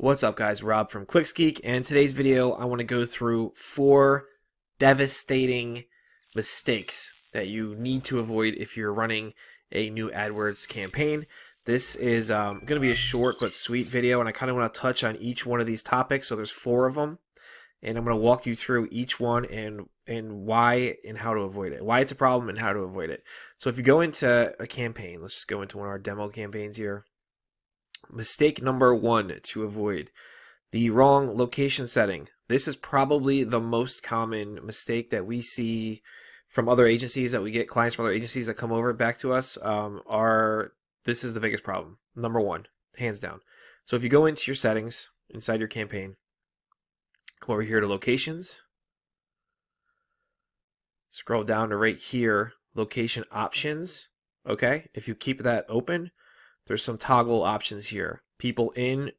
What's up, guys? Rob from ClicksGeek, and today's video I want to go through 4 devastating mistakes that you need to avoid if you're running a new AdWords campaign. This is going to be a short but sweet video, and I kind of want to touch on each one of these topics. So there's 4 of them, and I'm going to walk you through each one and why and how to avoid it, why it's a problem and how to avoid it. So if you go into a campaign, let's just go into one of our demo campaigns here. Mistake number 1 to avoid: the wrong location setting. This is probably the most common mistake that we see from other agencies, that we get clients from other agencies that come over back to us. This is the biggest problem. Number 1, hands down. So if you go into your settings inside your campaign, come over here to locations, scroll down to right here, location options. Okay, if you keep that open, there's some toggle options here. People in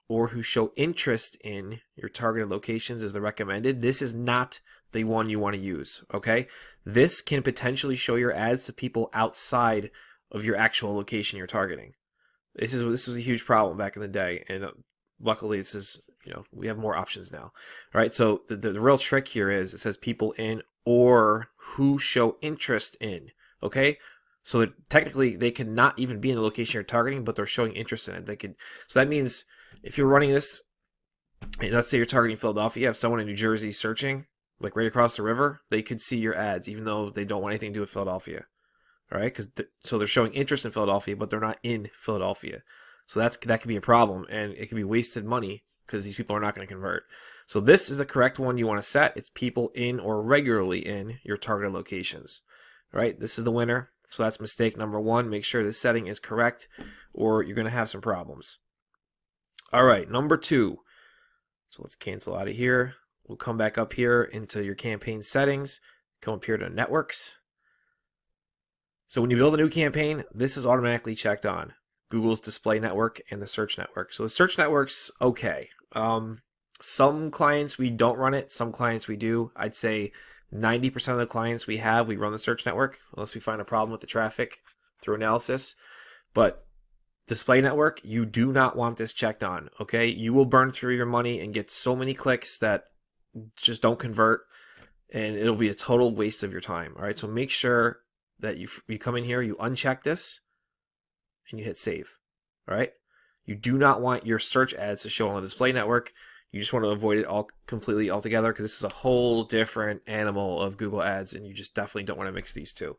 or who show interest in your targeted locations is the recommended. This is not the one you want to use, okay? This can potentially show your ads to people outside of your actual location you're targeting. This was a huge problem back in the day, and luckily this is, we have more options now. All right, so the real trick here is it says people in or who show interest in, okay? So that technically they could not even be in the location you're targeting, but they're showing interest in it. They could. So that means if you're running this, and let's say you're targeting Philadelphia, you have someone in New Jersey searching, like right across the river, they could see your ads even though they don't want anything to do with Philadelphia. All right, so they're showing interest in Philadelphia, but they're not in Philadelphia. So that could be a problem, and it could be wasted money because these people are not going to convert. So this is the correct one you want to set. It's people in or regularly in your targeted locations. All right, this is the winner. So that's mistake number 1. Make sure this setting is correct or you're going to have some problems. All right, number 2. So let's cancel out of here. We'll come back up here into your campaign settings. Come up here to networks. So when you build a new campaign, this is automatically checked on: Google's display network and the search network. So the search network's okay. Some clients we don't run it, some clients we do. I'd say 90% of the clients we run the search network, unless we find a problem with the traffic through analysis. But display network, you do not want this checked on, okay? You will burn through your money and get so many clicks that just don't convert, and it'll be a total waste of your time, all right? So make sure that you come in here, you uncheck this, and you hit save, all right? You do not want your search ads to show on the display network. You just want to avoid it completely altogether, because this is a whole different animal of Google Ads, and you just definitely don't want to mix these two.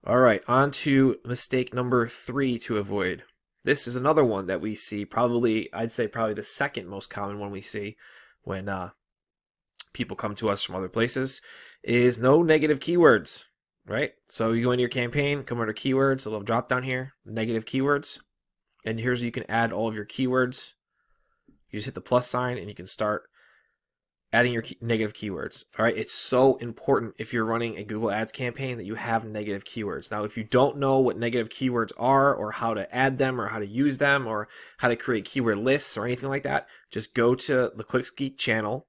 All right, on to mistake number 3 to avoid. This is another one that we see, I'd say probably the second most common one we see when people come to us from other places, is no negative keywords, right? So you go into your campaign, come under keywords, a little drop down here, negative keywords, and here's where you can add all of your keywords. You just hit the plus sign and you can start adding your negative keywords. All right, it's so important if you're running a Google Ads campaign that you have negative keywords. Now, if you don't know what negative keywords are, or how to add them, or how to use them, or how to create keyword lists or anything like that, just go to the ClicksGeek channel,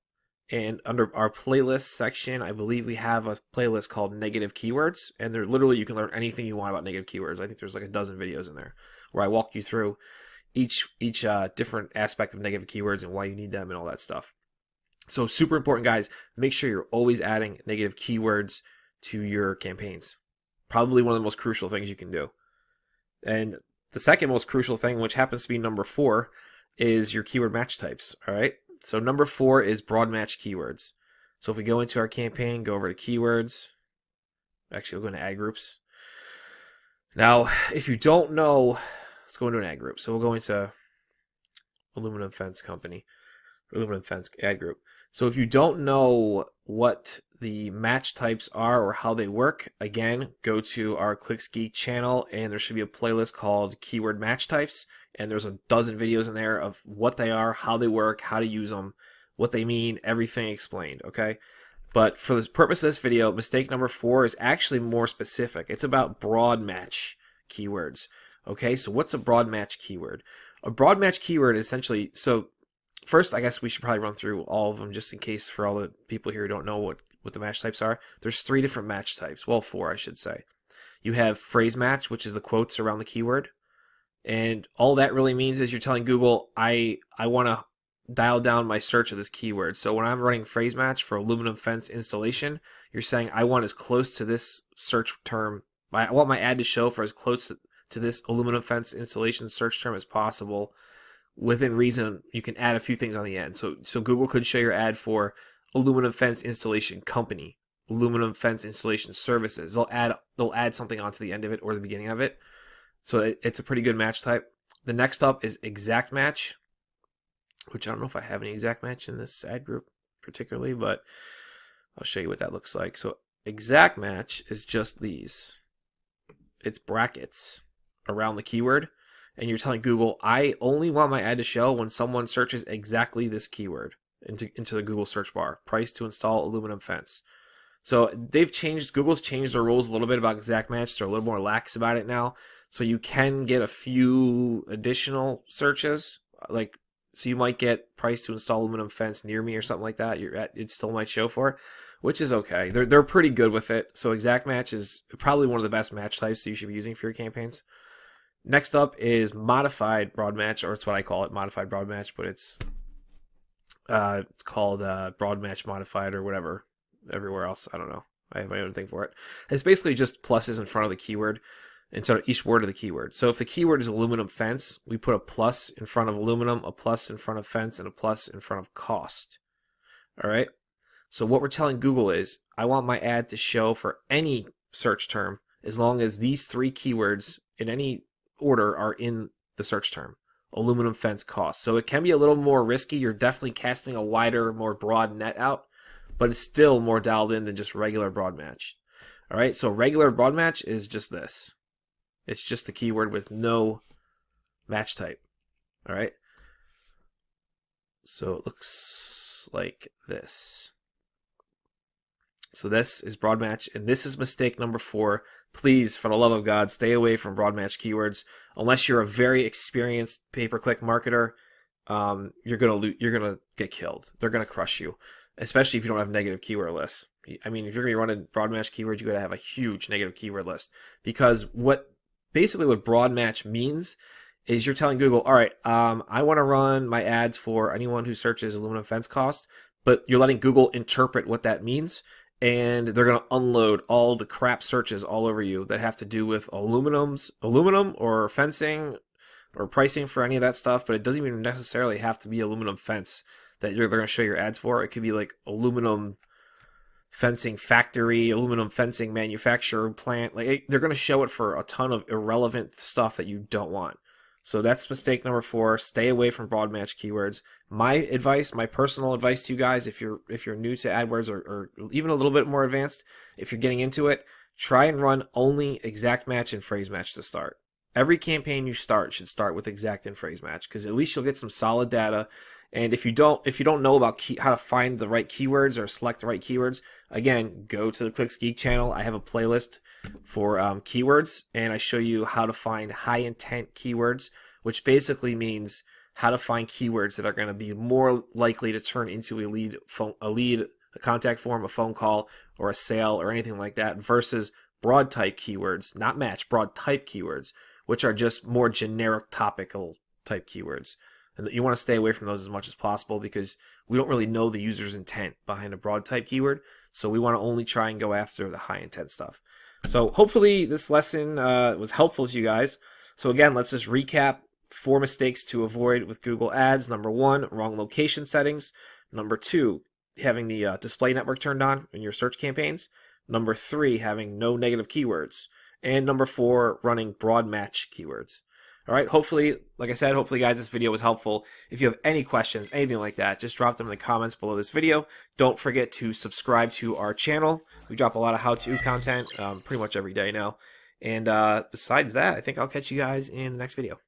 and under our playlist section, I believe we have a playlist called Negative Keywords, and there literally you can learn anything you want about negative keywords. I think there's like a dozen videos in there where I walk you through each different aspect of negative keywords and why you need them and all that stuff. So super important, guys. Make sure you're always adding negative keywords to your campaigns. Probably one of the most crucial things you can do. And the second most crucial thing, which happens to be number 4, is your keyword match types. All right. So number 4 is broad match keywords. So if we go into our campaign, go over to keywords. Actually, we'll go into ad groups. Now, if you don't know, let's go into an ad group. So we'll go into aluminum fence company, aluminum fence ad group. So if you don't know what the match types are or how they work, again, go to our ClicksGeek channel, and there should be a playlist called Keyword Match Types, and there's a dozen videos in there of what they are, how they work, how to use them, what they mean, everything explained, okay? But for the purpose of this video, mistake number 4 is actually more specific. It's about broad match keywords. Okay, so what's a broad match keyword? A broad match keyword is essentially, so first, I guess we should probably run through all of them just in case for all the people here who don't know what the match types are. There's 3 different match types. Well, 4, I should say. You have phrase match, which is the quotes around the keyword. And all that really means is you're telling Google, I want to dial down my search of this keyword. So when I'm running phrase match for aluminum fence installation, you're saying I want as close to this search term, I want my ad to show for as close to this aluminum fence installation search term as possible. Within reason, you can add a few things on the end. So Google could show your ad for aluminum fence installation company, aluminum fence installation services. They'll add something onto the end of it or the beginning of it. So it's a pretty good match type. The next up is exact match, which I don't know if I have any exact match in this ad group particularly, but I'll show you what that looks like. So exact match is just these. It's brackets around the keyword, and you're telling Google, I only want my ad to show when someone searches exactly this keyword into the Google search bar, price to install aluminum fence. So Google's changed their rules a little bit about exact match. They're a little more lax about it now. So you can get a few additional searches, so you might get price to install aluminum fence near me or something like that. It still might show for it, which is okay. They're pretty good with it. So exact match is probably one of the best match types that you should be using for your campaigns. Next up is modified broad match, or it's what I call it, modified broad match, but it's called broad match modified or whatever everywhere else. I don't know. I have my own thing for it. It's basically just pluses in front of the keyword instead of each word of the keyword. So if the keyword is aluminum fence, we put a plus in front of aluminum, a plus in front of fence, and a plus in front of cost. All right. So what we're telling Google is, I want my ad to show for any search term as long as these three keywords in any order are in the search term. Aluminum fence cost. So it can be a little more risky. You're definitely casting a wider, more broad net out, but it's still more dialed in than just regular broad match. All right. So regular broad match is just this. It's just the keyword with no match type. All right. So it looks like this. So this is broad match, and this is mistake number 4. Please, for the love of God, stay away from broad match keywords. Unless you're a very experienced pay-per-click marketer, you're gonna get killed. They're gonna crush you, especially if you don't have negative keyword lists. I mean, if you're gonna be running broad match keywords, you gotta have a huge negative keyword list, because basically what broad match means is you're telling Google, all right, I want to run my ads for anyone who searches aluminum fence cost, but you're letting Google interpret what that means, and they're going to unload all the crap searches all over you that have to do with aluminum or fencing or pricing for any of that stuff, but it doesn't even necessarily have to be aluminum fence that they're going to show your ads for. It could be like aluminum fencing factory, aluminum fencing manufacturer plant. Like, they're going to show it for a ton of irrelevant stuff that you don't want. So that's mistake number 4. Stay away from broad match keywords. My advice, my personal advice to you guys, if you're new to AdWords or even a little bit more advanced, if you're getting into it, try and run only exact match and phrase match to start. Every campaign you start should start with exact and phrase match, because at least you'll get some solid data. And if you don't know about how to find the right keywords or select the right keywords, again, go to the Clicks Geek channel. I have a playlist for keywords, and I show you how to find high intent keywords, which basically means how to find keywords that are going to be more likely to turn into a contact form, a phone call, or a sale, or anything like that, versus broad type keywords, not match, broad type keywords, which are just more generic topical type keywords. And you want to stay away from those as much as possible, because we don't really know the user's intent behind a broad type keyword. So we want to only try and go after the high intent stuff. So hopefully this lesson was helpful to you guys. So again, let's just recap 4 mistakes to avoid with Google Ads. Number 1, wrong location settings. Number 2, having the display network turned on in your search campaigns. Number 3, having no negative keywords. And number 4, running broad match keywords. All right, hopefully, like I said, hopefully, guys, this video was helpful. If you have any questions, anything like that, just drop them in the comments below this video. Don't forget to subscribe to our channel. We drop a lot of how-to content pretty much every day now. And besides that, I think I'll catch you guys in the next video.